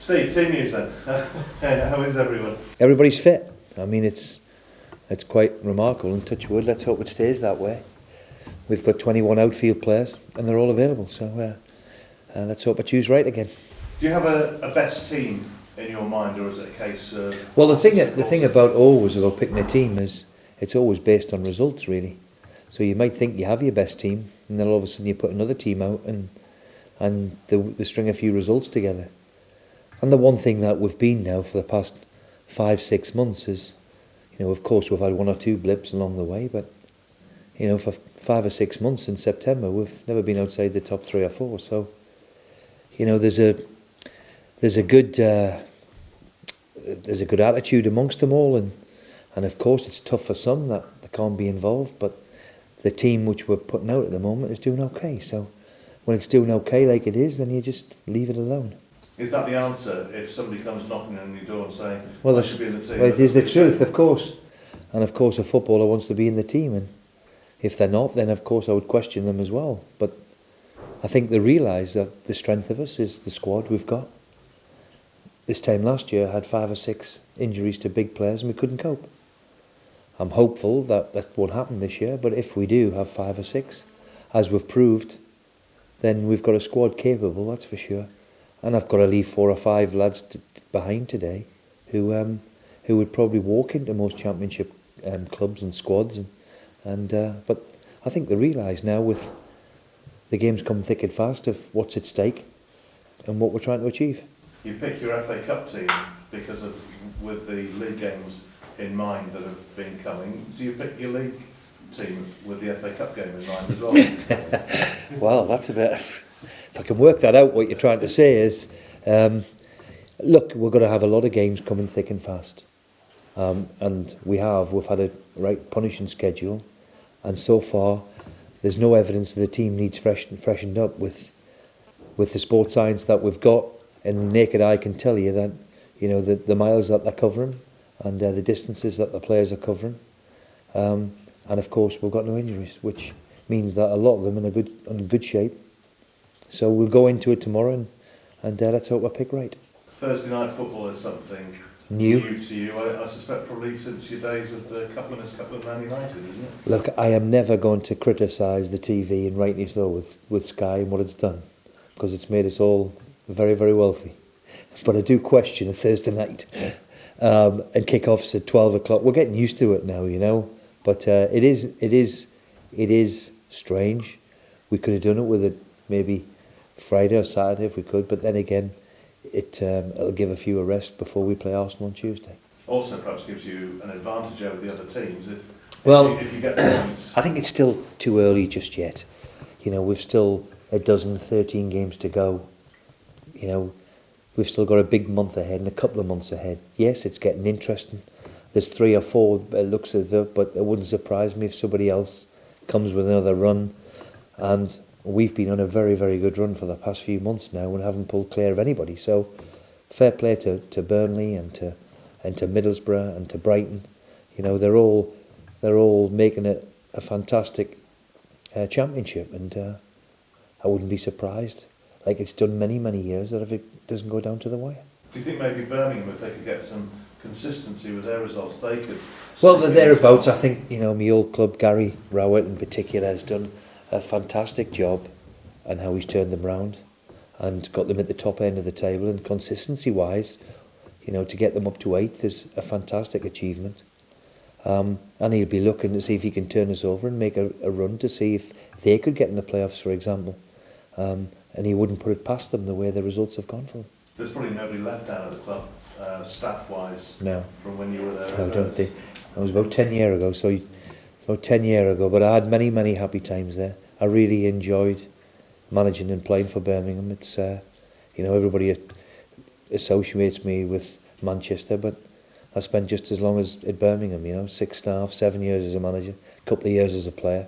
Steve, team news then. How is everyone? Everybody's fit. I mean, it's quite remarkable, and touch wood, let's hope it stays that way. We've got 21 outfield players and they're all available, so let's hope I choose right again. Do you have a best team in your mind, or is it a case of... Well, the thing about picking a team is it's always based on results, really. So you might think you have your best team, and then all of a sudden you put another team out and they string a few results together. And the one thing that we've been now for the past 5-6 months is, of course we've had one or two blips along the way, but for 5 or 6 months in September we've never been outside the top 3 or 4. So there's a good attitude amongst them all, and of course it's tough for some that they can't be involved, but the team which we're putting out at the moment is doing okay. So when it's doing okay like it is, then you just leave it alone. Is that the answer if somebody comes knocking on your door and saying, well, I should be in the team? Well, it is the truth, of course. And of course a footballer wants to be in the team, and if they're not, then of course I would question them as well. But I think they realise that the strength of us is the squad we've got. This time last year I had 5 or 6 injuries to big players and we couldn't cope. I'm hopeful that won't happen this year, but if we do have 5 or 6, as we've proved, then we've got a squad capable, that's for sure. And I've got to leave 4 or 5 lads behind today who would probably walk into most championship clubs and squads, but I think they realise now, with the games coming thick and fast, of what's at stake and what we're trying to achieve. You pick your FA Cup team because of, with the league games in mind that have been coming. Do you pick your league team with the FA Cup game in mind as well? Well, that's a bit... If I can work that out, what you're trying to say is, look, we're going to have a lot of games coming thick and fast. And we've had a right punishing schedule, and so far there's no evidence that the team needs freshened up with the sports science that we've got, and the naked eye can tell you that the miles that they're covering and the distances that the players are covering, and of course we've got no injuries, which means that a lot of them are in good shape. So we'll go into it tomorrow and let's hope I pick right. Thursday night football is something new to you, I suspect, probably since your days with the Couple of Man United, isn't it? Look, I am never going to criticise the TV, and rightly so, with Sky and what it's done, because it's made us all very, very wealthy. But I do question a Thursday night and kick-offs at 12 o'clock. We're getting used to it now, but it is strange. We could have done it with it maybe Friday or Saturday if we could, but then again it'll give a few a rest before we play Arsenal on Tuesday. Also perhaps gives you an advantage over the other teams if you get points. I think it's still too early just yet. We've still 13 games to go. We've still got a big month ahead and a couple of months ahead. Yes, it's getting interesting. There's 3 or 4 it looks as though, but it wouldn't surprise me if somebody else comes with another run. And we've been on a very, very good run for the past few months now and haven't pulled clear of anybody. So fair play to Burnley and to Middlesbrough and to Brighton. They're all making it a fantastic championship, and I wouldn't be surprised, like it's done many, many years, that if it doesn't go down to the wire. Do you think maybe Birmingham, if they could get some consistency with their results, they could... Well, they're thereabouts. I think, my old club, Gary Rowett in particular, has done a fantastic job and how he's turned them round and got them at the top end of the table, and consistency wise, to get them up to 8th is a fantastic achievement, and he'll be looking to see if he can turn us over and make a run to see if they could get in the playoffs, for example, and he wouldn't put it past them the way the results have gone for them. There's probably nobody left down at the club staff wise from when you were there. I don't think. It was about 10 years ago, but I had many, many happy times there. I really enjoyed managing and playing for Birmingham. It's everybody associates me with Manchester, but I spent just as long as at Birmingham, 6.5, 7 years as a manager, a couple of years as a player,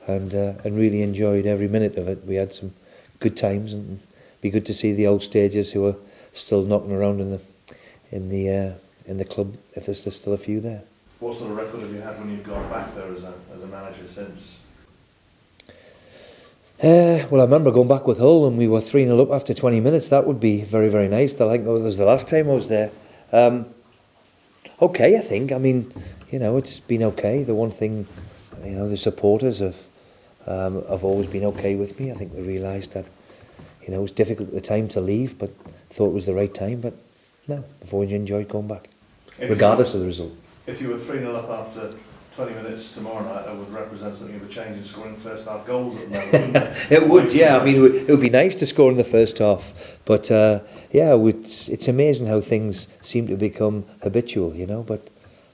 and really enjoyed every minute of it. We had some good times, and it'd be good to see the old stagers who are still knocking around in the club, if there's still a few there. What sort of record have you had when you've gone back there as a manager since? Well, I remember going back with Hull and we were 3-0 up after 20 minutes. That would be very, very nice. I think that was the last time I was there. Okay, I think. I mean, it's been okay. The one thing, the supporters have always been okay with me. I think they realised that, it was difficult at the time to leave, but thought it was the right time. But no, I've always enjoyed going back, regardless of the result. If you were 3-0 up after 20 minutes tomorrow night, that would represent something of a change in scoring first half goals at the moment, wouldn't it? It would, yeah. I mean, it would be nice to score in the first half, but it's amazing how things seem to become habitual, But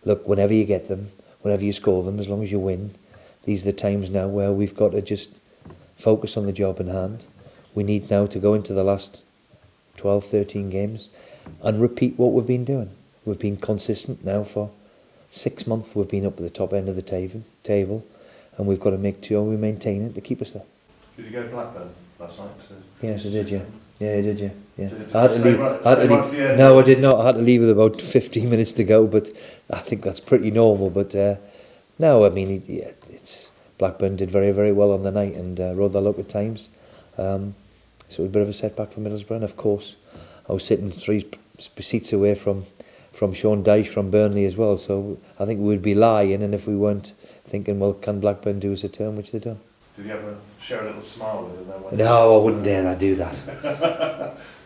look, whenever you get them, whenever you score them, as long as you win, these are the times now where we've got to just focus on the job in hand. We need now to go into the last 12, 13 games and repeat what we've been doing. We've been consistent now for 6 months. We've been up at the top end of the table, and we've got to make sure we maintain it to keep us there. Did you go to Blackburn last night? Yes, I did, yeah. Yeah, I did, yeah. Did I had to leave. No, I did not. I had to leave with about 15 minutes to go, but I think that's pretty normal. But no, I mean, it's Blackburn did very, very well on the night and rode their luck at times. So it was a bit of a setback for Middlesbrough. And of course, I was sitting 3 seats away from Sean Dyche from Burnley as well. So I think we would be lying, and if we weren't thinking, well, can Blackburn do us a turn, which they've done. Did you ever share a little smile with them? No, I wouldn't dare do that.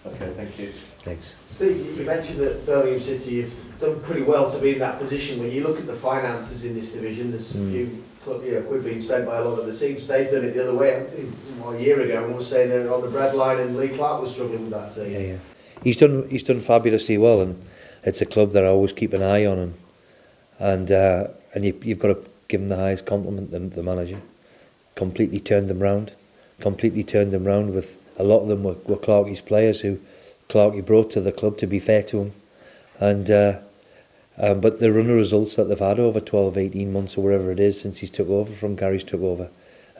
Okay, thank you. Thanks. Steve, you mentioned that Birmingham City have done pretty well to be in that position. When you look at the finances in this division, there's a few quid being spent by a lot of the teams. They've done it the other way. A year ago, everyone was saying they're on the breadline, and Lee Clark was struggling with that team. Yeah. He's done fabulously well, and it's a club that I always keep an eye on, and you've got to give him the highest compliment. The manager completely turned them round with a lot of them were Clarkie's players who Clarkie brought to the club, to be fair to him, and but the run of results that they've had over 12, 18 months or whatever it is since Gary's took over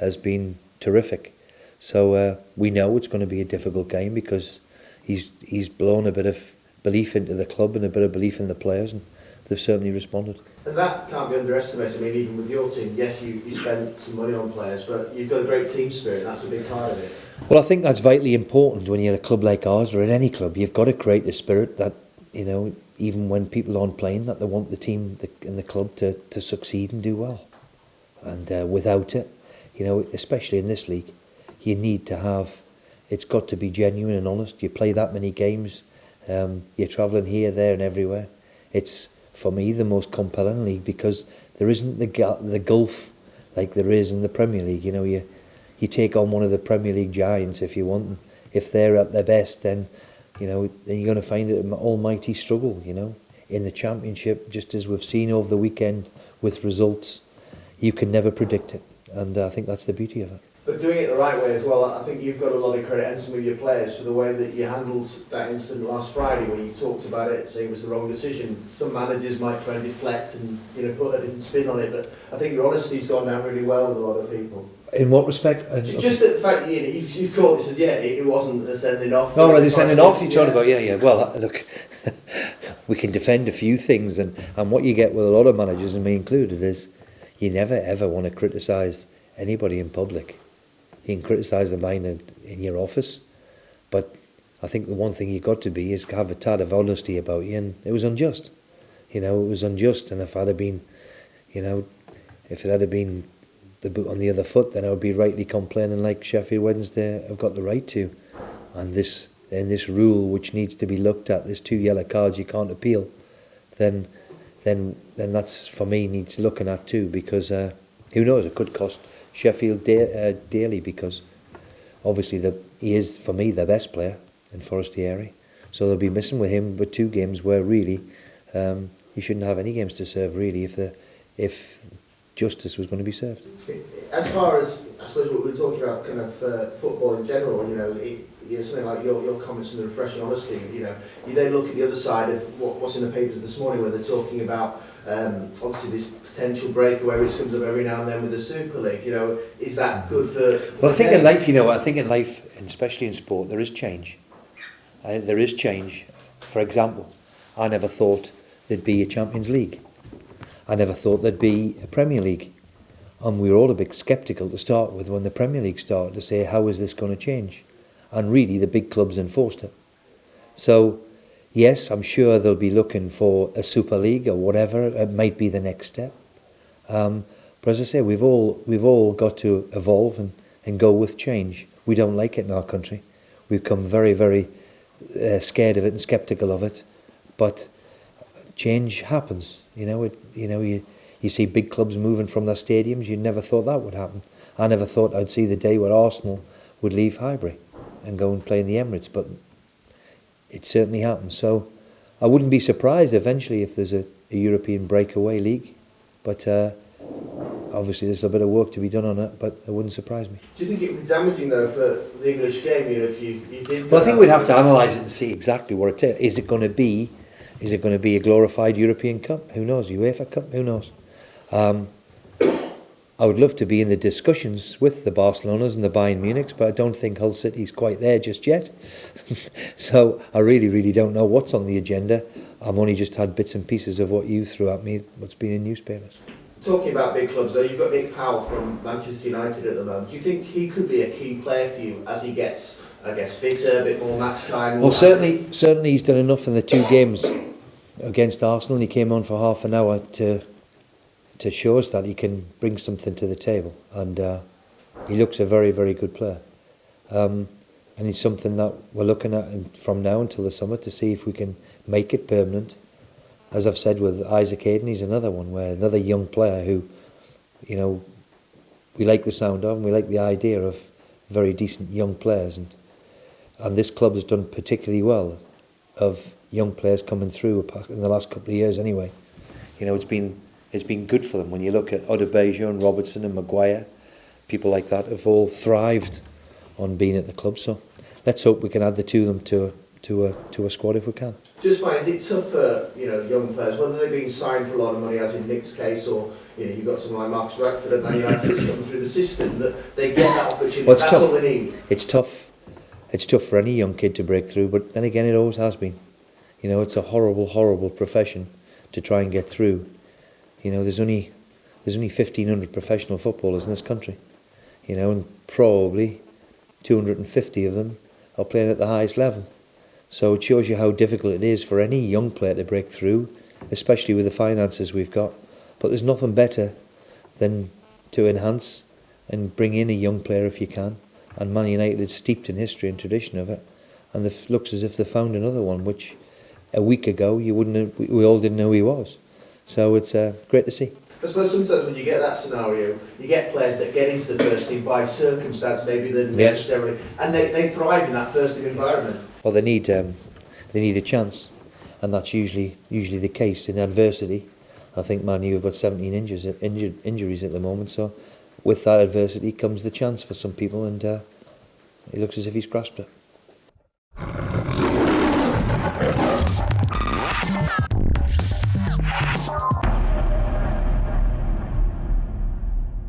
has been terrific. So we know it's going to be a difficult game because he's blown a bit of belief into the club and a bit of belief in the players, and they've certainly responded. And that can't be underestimated. I mean, even with your team, yes, you spend some money on players, but you've got a great team spirit, and that's a big part of it. Well, I think that's vitally important when you're at a club like ours, or at any club. You've got to create a spirit that, even when people aren't playing, that they want the team and the club to succeed and do well. And without it, especially in this league, you need to have, it's got to be genuine and honest. You play that many games, you're travelling here, there and everywhere. It's, for me, the most compelling league because there isn't the gulf like there is in the Premier League. You take on one of the Premier League giants if you want, and if they're at their best, then you're going to find it an almighty struggle. In the Championship, just as we've seen over the weekend with results, you can never predict it, and I think that's the beauty of it. But doing it the right way as well, I think you've got a lot of credit, and some of your players, for the way that you handled that incident last Friday when you talked about it, saying it was the wrong decision. Some managers might try and deflect and put a different spin on it, but I think your honesty's gone down really well with a lot of people. In what respect? Just the fact that you've called this, it wasn't a sending off. Oh, right, the sending off you're talking about, yeah. Well, look, we can defend a few things, and what you get with a lot of managers, and me included, is you never ever want to criticise anybody in public. You can criticise them in your office, but I think the one thing you've got to be is have a tad of honesty about you, and it was unjust. It was unjust, and if it had been the boot on the other foot, then I would be rightly complaining like Sheffield Wednesday have got the right to. And this rule, which needs to be looked at, there's 2 yellow cards you can't appeal, then that's, for me, needs looking at too, because who knows, it could cost Sheffield dearly, because obviously he is, for me, the best player in Forestieri. So they'll be missing with him with 2 games where really he shouldn't have any games to serve, really, if justice was going to be served. As far as, I suppose, what we're talking about, kind of football in general, something like your comments on the refreshing honesty, you then look at the other side of what's in the papers this morning, where they're talking about obviously this potential breakaway which comes up every now and then with the Super League. Is that good for well, I think in life, and especially in sport, there is change. There is change. For example, I never thought there'd be a Champions League. I never thought there'd be a Premier League. And we were all a bit sceptical to start with when the Premier League started, to say, how is this going to change? And really, the big clubs enforced it. So, yes, I'm sure they'll be looking for a Super League or whatever. It might be the next step. But as I say, we've all got to evolve and go with change. We don't like it in our country. We've become very, very scared of it and sceptical of it. But change happens. You see big clubs moving from their stadiums. You never thought that would happen. I never thought I'd see the day where Arsenal would leave Highbury and go and play in the Emirates, but it certainly happens. So I wouldn't be surprised eventually if there's a European breakaway league, but obviously there's a bit of work to be done on it, but it wouldn't surprise me. Do you think it would be damaging though for the English game if you did? Well, I think we'd have to analyse it and see exactly what it is. Is it going to be a glorified European Cup? Who knows? UEFA Cup? Who knows? I would love to be in the discussions with the Barcelonas and the Bayern Munichs, but I don't think Hull City's quite there just yet. So I really, really don't know what's on the agenda. I've only just had bits and pieces of what you threw at me, what's been in newspapers. Talking about big clubs though, you've got Nick Powell from Manchester United at the moment. Do you think he could be a key player for you as he gets, I guess, fitter, a bit more match time? Well, certainly he's done enough in the 2 games against Arsenal. He came on for half an hour to show us that he can bring something to the table, and he looks a very, very good player. And it's something that we're looking at from now until the summer to see if we can make it permanent. As I've said with Isaac Hayden, he's another one where another young player who, we like the sound of and we like the idea of very decent young players, and this club has done particularly well of young players coming through in the last couple of years anyway. It's been good for them. When you look at Odebejo and Robertson and Maguire, people like that have all thrived on being at the club. So let's hope we can add the 2 of them to a squad if we can. Just fine. Is it tough for young players, whether they're being signed for a lot of money, as in Nick's case, or you've got someone like Marcus Rashford at Man United that's coming through the system, that they get that opportunity? Well, that's tough. All they need. It's tough. It's tough for any young kid to break through, but then again, it always has been. It's a horrible, horrible profession to try and get through. There's only 1,500 professional footballers in this country, and probably 250 of them are playing at the highest level. So it shows you how difficult it is for any young player to break through, especially with the finances we've got. But there's nothing better than to enhance and bring in a young player if you can. And Man United is steeped in history and tradition of it, and it looks as if they found another one, which a week ago we all didn't know who he was. So it's great to see. I suppose sometimes when you get that scenario, you get players that get into the first team by circumstance maybe than necessarily, and they thrive in that first team environment. Well, they need a chance, and that's usually the case in adversity. I think Man U have got 17 injuries at the moment, so with that adversity comes the chance for some people, and it looks as if he's grasped it.